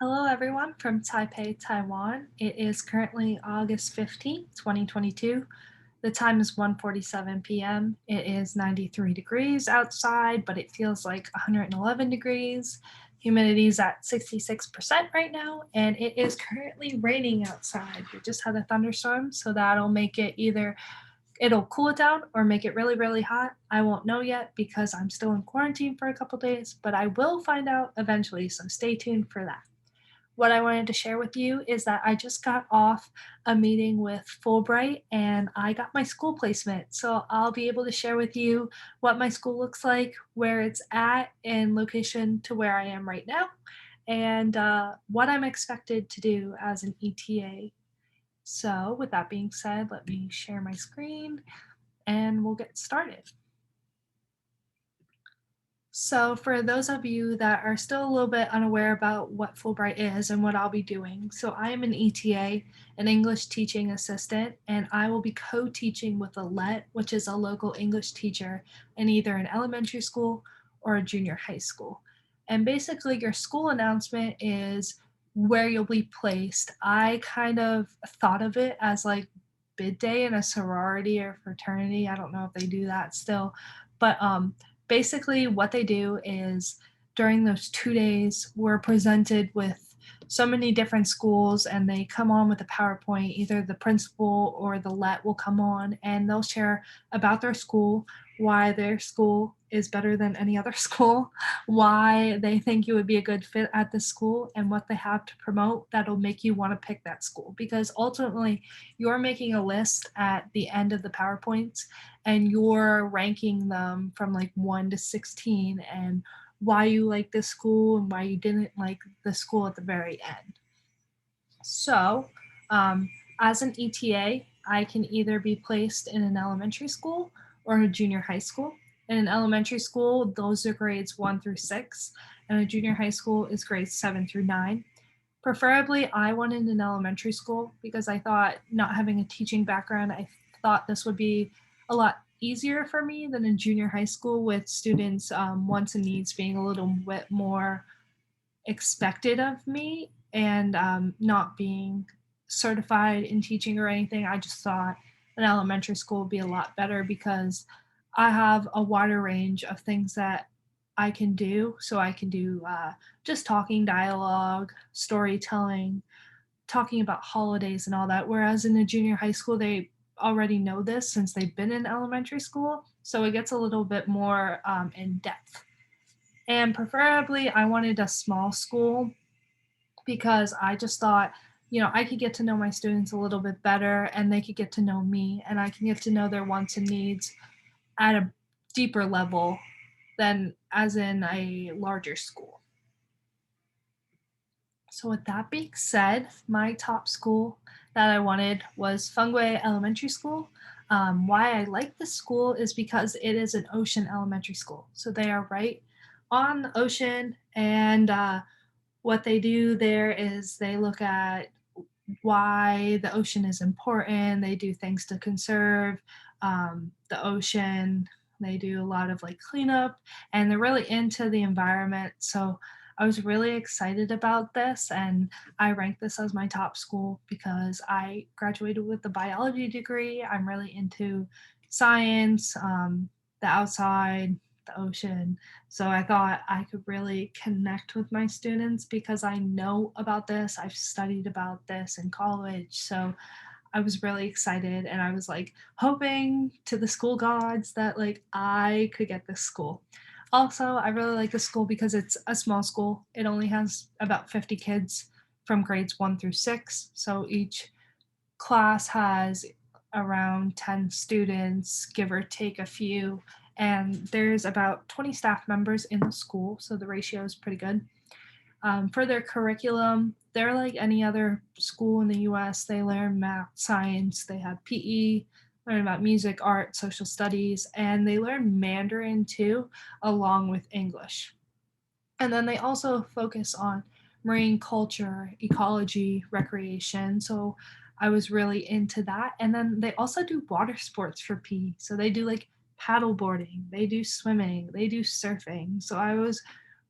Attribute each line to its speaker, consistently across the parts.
Speaker 1: Hello, everyone from Taipei, Taiwan. It is currently August 15th, 2022. The time is 1:47 p.m. It is 93 degrees outside, but it feels like 111 degrees. Humidity is at 66% right now, and it is currently raining outside. We just had a thunderstorm, so that'll make it either it'll cool it down or make it really, really hot. I won't know yet because I'm still in quarantine for a couple days, but I will find out eventually, so stay tuned for that. What I wanted to share with you is that I just got off a meeting with Fulbright and I got my school placement. So I'll be able to share with you what my school looks like, where it's at, and location to where I am right now, and what I'm expected to do as an ETA. So, with that being said, let me share my screen and we'll get started. So, for those of you that are still a little bit unaware about what Fulbright is and what I'll be doing, so I am an ETA, an English teaching assistant, and I will be co teaching with a LET, which is a local English teacher in either an elementary school or a junior high school. And basically, your school announcement is where you'll be placed. I kind of thought of it as like bid day in a sorority or fraternity. I don't know if they do that still, but basically what they do is during those 2 days we're presented with so many different schools and they come on with a PowerPoint. Either the principal or the let will come on and they'll share about their school, why their school is better than any other school, why they think you would be a good fit at the school, and what they have to promote that'll make you want to pick that school, because ultimately you're making a list at the end of the PowerPoints and you're ranking them from like 1 to 16 and why you like this school and why you didn't like the school at the very end. So, um, as an ETA, I can either be placed in an elementary school or a junior high school. In an elementary school, those are grades 1 through 6, and a junior high school is grades 7 through 9. Preferably, I wanted an elementary school because I thought, not having a teaching background, I thought this would be a lot easier for me than a junior high school with students' wants and needs being a little bit more expected of me, and not being certified in teaching or anything. I just thought an elementary school would be a lot better because I have a wider range of things that I can do. So I can do just talking, dialogue, storytelling, talking about holidays and all that. Whereas in the junior high school, they already know this since they've been in elementary school. So it gets a little bit more in depth. And preferably, I wanted a small school because I just thought, I could get to know my students a little bit better and they could get to know me and I can get to know their wants and needs at a deeper level than as in a larger school. So, with that being said, my top school that I wanted was Fenway Elementary School. Why I like this school is because it is an ocean elementary school. So, they are right on the ocean, and what they do there is they look at why the ocean is important. They do things to conserve the ocean. They do a lot of like cleanup, and they're really into the environment. So I was really excited about this, and I rank this as my top school because I graduated with a biology degree. I'm really into science, the outside, the ocean. So I thought I could really connect with my students because I know about this. I've studied about this in college. So I was really excited and I was like hoping to the school gods that like I could get this school. Also, I really like the school because it's a small school. It only has about 50 kids from grades 1 through 6. So each class has around 10 students, give or take a few, and there's about 20 staff members in the school, so the ratio is pretty good. For their curriculum, they're like any other school in the US. They learn math, science, they have PE, learn about music, art, social studies, and they learn Mandarin too, along with English. And then they also focus on marine culture, ecology, recreation. So I was really into that. And then they also do water sports for P. So they do like paddle boarding, they do swimming, they do surfing. So I was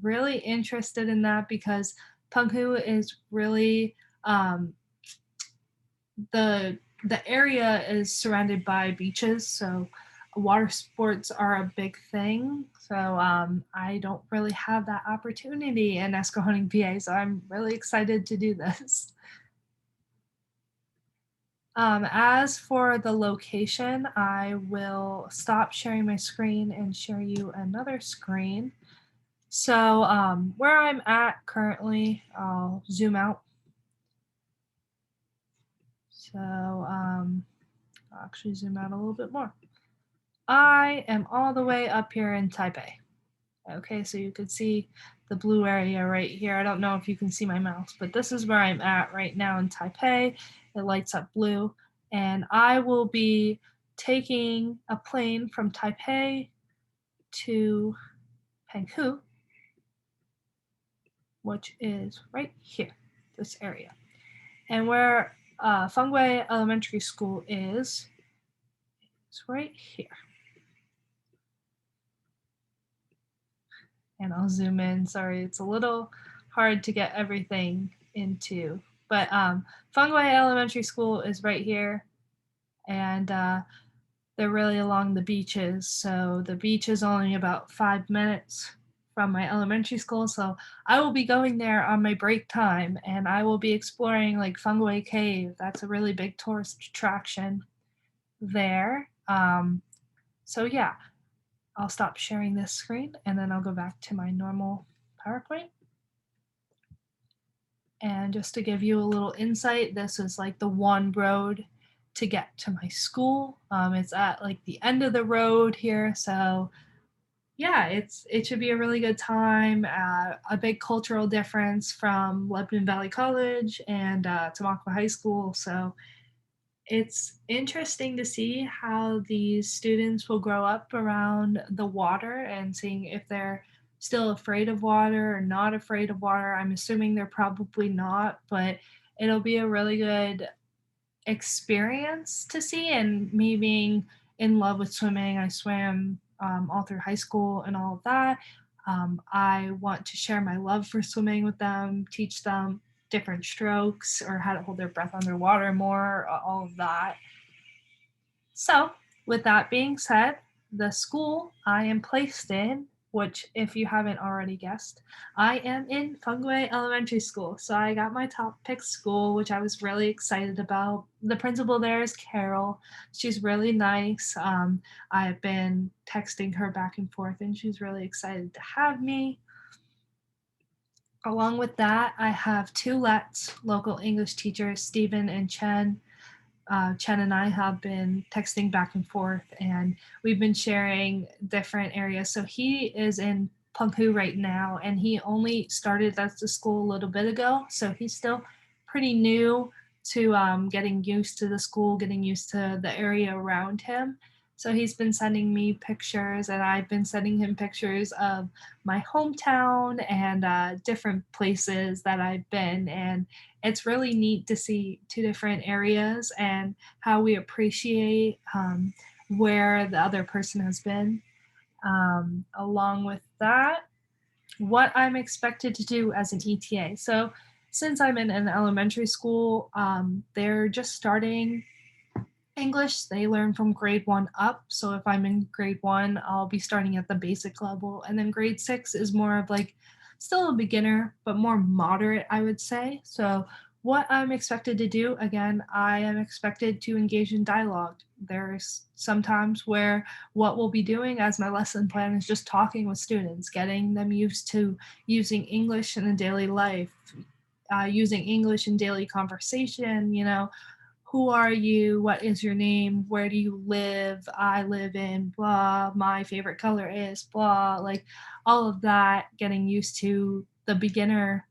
Speaker 1: really interested in that because Penghu is really the the area is surrounded by beaches, so water sports are a big thing. So I don't really have that opportunity in Esquihone, PA. So I'm really excited to do this. As for the location, I will stop sharing my screen and share you another screen. So where I'm at currently, I'll zoom out. So I'll actually zoom out a little bit more. I am all the way up here in Taipei. Okay, so you can see the blue area right here. I don't know if you can see my mouse, but this is where I'm at right now in Taipei. It lights up blue, and I will be taking a plane from Taipei to Penghu, which is right here, this area. And where Fenway Elementary School is right here. And I'll zoom in. Sorry, it's a little hard to get everything into. But Fenway Elementary School is right here, and they're really along the beaches. So the beach is only about 5 minutes from my elementary school. So I will be going there on my break time, and I will be exploring like Fenway Cave. That's a really big tourist attraction there. So yeah, I'll stop sharing this screen and then I'll go back to my normal PowerPoint. And just to give you a little insight, this is like the one road to get to my school. It's at like the end of the road here. So yeah, it should be a really good time. A big cultural difference from Lebanon Valley College and Tamaqua High School. So it's interesting to see how these students will grow up around the water and seeing if they're still afraid of water or not afraid of water. I'm assuming they're probably not, but it'll be a really good experience to see. And me being in love with swimming, I swam all through high school and all of that. I want to share my love for swimming with them, teach them different strokes or how to hold their breath underwater more, all of that. So, with that being said, the school I am placed in, which, if you haven't already guessed, I am in Fenway Elementary School. So, I got my top pick school, which I was really excited about. The principal there is Carol. She's really nice. I've been texting her back and forth, and she's really excited to have me. Along with that, I have two local English teachers, Stephen and Chen. Chen and I have been texting back and forth, and we've been sharing different areas. So he is in Penghu right now, and he only started at the school a little bit ago. So he's still pretty new to getting used to the school, getting used to the area around him. So he's been sending me pictures, and I've been sending him pictures of my hometown and different places that I've been. And it's really neat to see two different areas and how we appreciate where the other person has been. Along with that, what I'm expected to do as an ETA. So, since I'm in an elementary school, they're just starting English. They learn from grade 1 up. So if I'm in grade 1, I'll be starting at the basic level. And then grade 6 is more of like still a beginner, but more moderate, I would say. So what I'm expected to do, again, I am expected to engage in dialogue. There's sometimes where what we'll be doing as my lesson plan is just talking with students, getting them used to using English in a daily life, using English in daily conversation, who are you? What is your name? Where do you live? I live in blah. My favorite color is blah. Like all of that, getting used to the beginner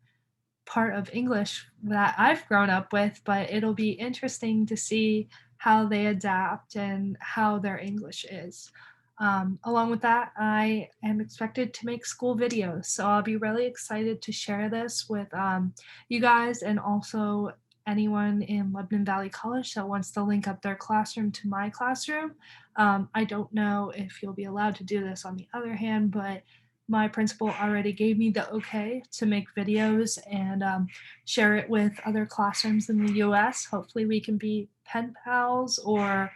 Speaker 1: part of English that I've grown up with, but it'll be interesting to see how they adapt and how their English is. Along with that, I am expected to make school videos. So I'll be really excited to share this with you guys and also anyone in Lebanon Valley College that wants to link up their classroom to my classroom. I don't know if you'll be allowed to do this on the other hand, but my principal already gave me the okay to make videos and share it with other classrooms in the US. Hopefully, we can be pen pals or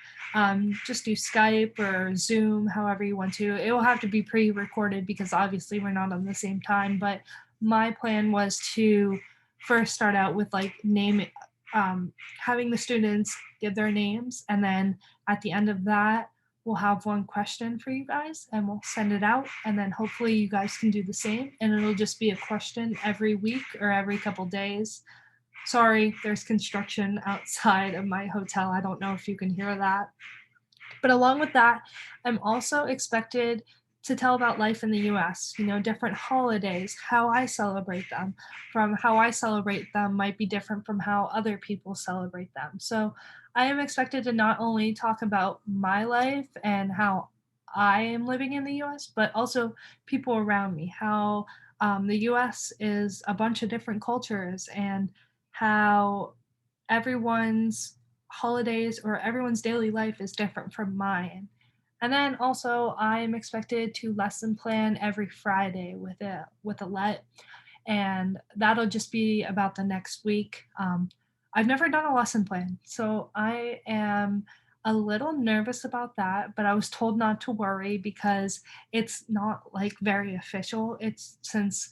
Speaker 1: just do Skype or Zoom, however you want to. It will have to be pre recorded because obviously we're not on the same time. But my plan was to first start out with like having the students give their names, and then at the end of that, we'll have one question for you guys and we'll send it out. And then hopefully you guys can do the same. And it'll just be a question every week or every couple days. Sorry, there's construction outside of my hotel. I don't know if you can hear that. But along with that, I'm also expected to tell about life in the US, different holidays, how I celebrate them. From how I celebrate them might be different from how other people celebrate them. So I am expected to not only talk about my life and how I am living in the US, but also people around me, how the US is a bunch of different cultures and how everyone's holidays or everyone's daily life is different from mine. And then also I'm expected to lesson plan every Friday with a let, and that'll just be about the next week. I've never done a lesson plan, so I am a little nervous about that, but I was told not to worry because it's not like very official. It's since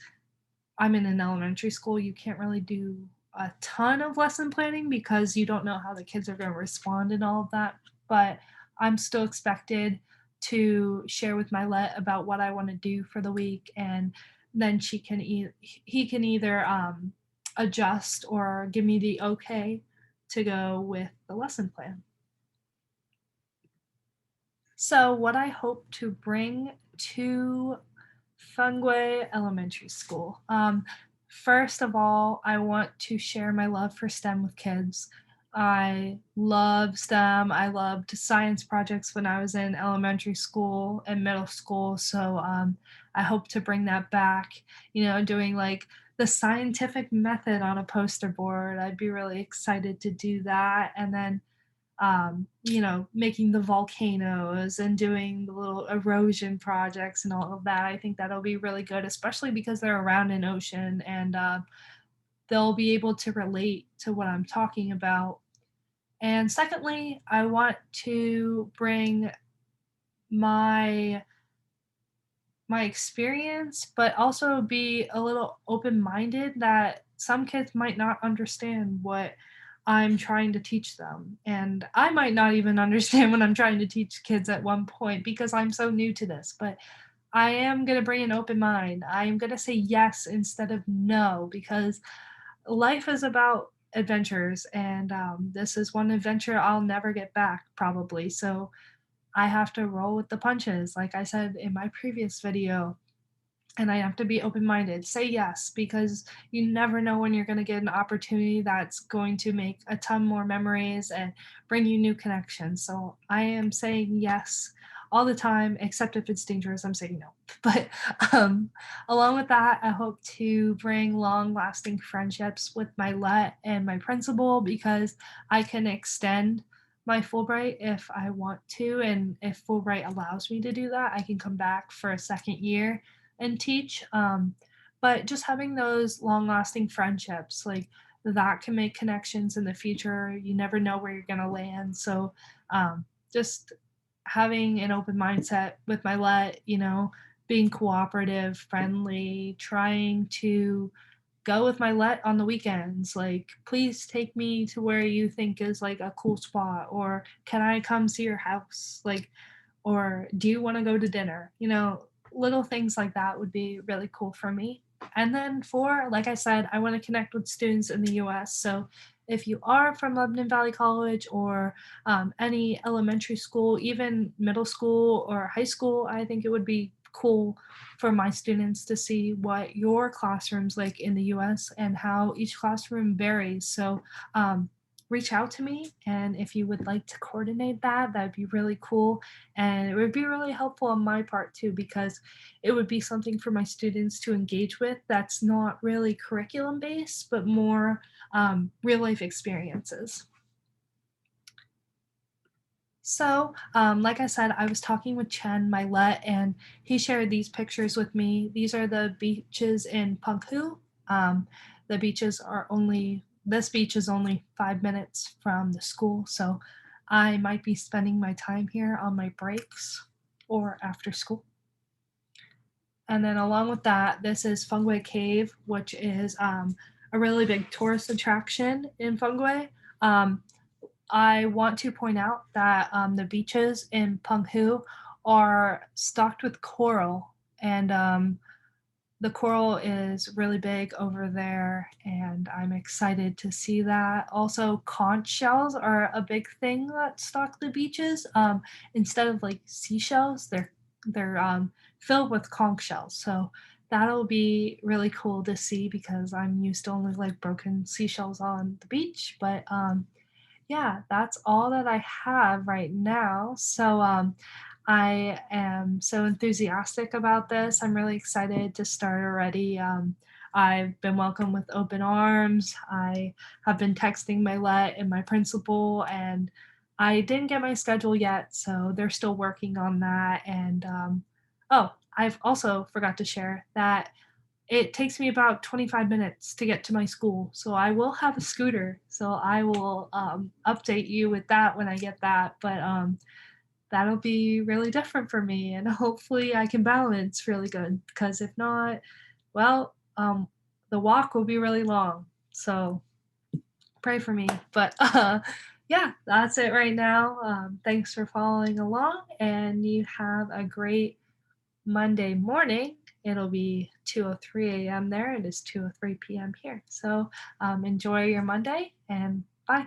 Speaker 1: I'm in an elementary school, you can't really do a ton of lesson planning because you don't know how the kids are going to respond and all of that. But I'm still expected to share with my let about what I want to do for the week, and then he can either adjust or give me the okay to go with the lesson plan. So, what I hope to bring to Fenway Elementary School. First of all, I want to share my love for STEM with kids. I love STEM. I loved science projects when I was in elementary school and middle school. So I hope to bring that back, doing like the scientific method on a poster board. I'd be really excited to do that. And then making the volcanoes and doing the little erosion projects and all of that. I think that'll be really good, especially because they're around an ocean and they'll be able to relate to what I'm talking about. And secondly, I want to bring my my experience, but also be a little open minded that some kids might not understand what I'm trying to teach them. And I might not even understand what I'm trying to teach kids at one point because I'm so new to this. But I am going to bring an open mind. I am going to say yes instead of no because life is about adventures. And this is one adventure I'll never get back, probably. So I have to roll with the punches, like I said in my previous video, and I have to be open minded. Say yes, because you never know when you're going to get an opportunity that's going to make a ton more memories and bring you new connections. So I am saying yes all the time, except if it's dangerous, I'm saying no. But um, along with that, I hope to bring long lasting friendships with my let and my principal because I can extend my Fulbright if I want to. And if Fulbright allows me to do that, I can come back for a second year and teach. But just having those long lasting friendships, like that can make connections in the future. You never know where you're going to land. So just having an open mindset with my let, being cooperative, friendly, trying to go with my let on the weekends. Like, please take me to where you think is like a cool spot, or can I come see your house? Like, or do you want to go to dinner? Little things like that would be really cool for me. And then like I said, I want to connect with students in the US. So if you are from Lebanon Valley College or any elementary school, even middle school or high school, I think it would be cool for my students to see what your classroom's like in the US and how each classroom varies. So reach out to me, and if you would like to coordinate that, that'd be really cool, and it would be really helpful on my part too because it would be something for my students to engage with that's not really curriculum based but more real life experiences. Like I said, I was talking with Chen, my let, and he shared these pictures with me. These are the beaches in Penghu. The beaches are only, this beach is only 5 minutes from the school, so I might be spending my time here on my breaks or after school. And then along with that, this is Fenway Cave, which is a really big tourist attraction in Fenway. Um, I want to point out that the beaches in Penghu are stocked with coral, and the coral is really big over there, and I'm excited to see that. Also, conch shells are a big thing that stock the beaches. Instead of like seashells, they're filled with conch shells. So that'll be really cool to see because I'm used to only like broken seashells on the beach. But yeah, that's all that I have right now. I am so enthusiastic about this. I'm really excited to start already. I've been welcomed with open arms. I have been texting my let and my principal, and I didn't get my schedule yet, so they're still working on that. Oh, I've also forgot to share that it takes me about 25 minutes to get to my school, so I will have a scooter. So I will update you with that when I get that. But that'll be really different for me, and hopefully I can balance really good. Because if not, well, the walk will be really long. So pray for me. But yeah, that's it right now. Thanks for following along, and you have a great Monday morning. It'll be 2:03 a.m. there. It is 2:03 p.m. here. So enjoy your Monday and bye.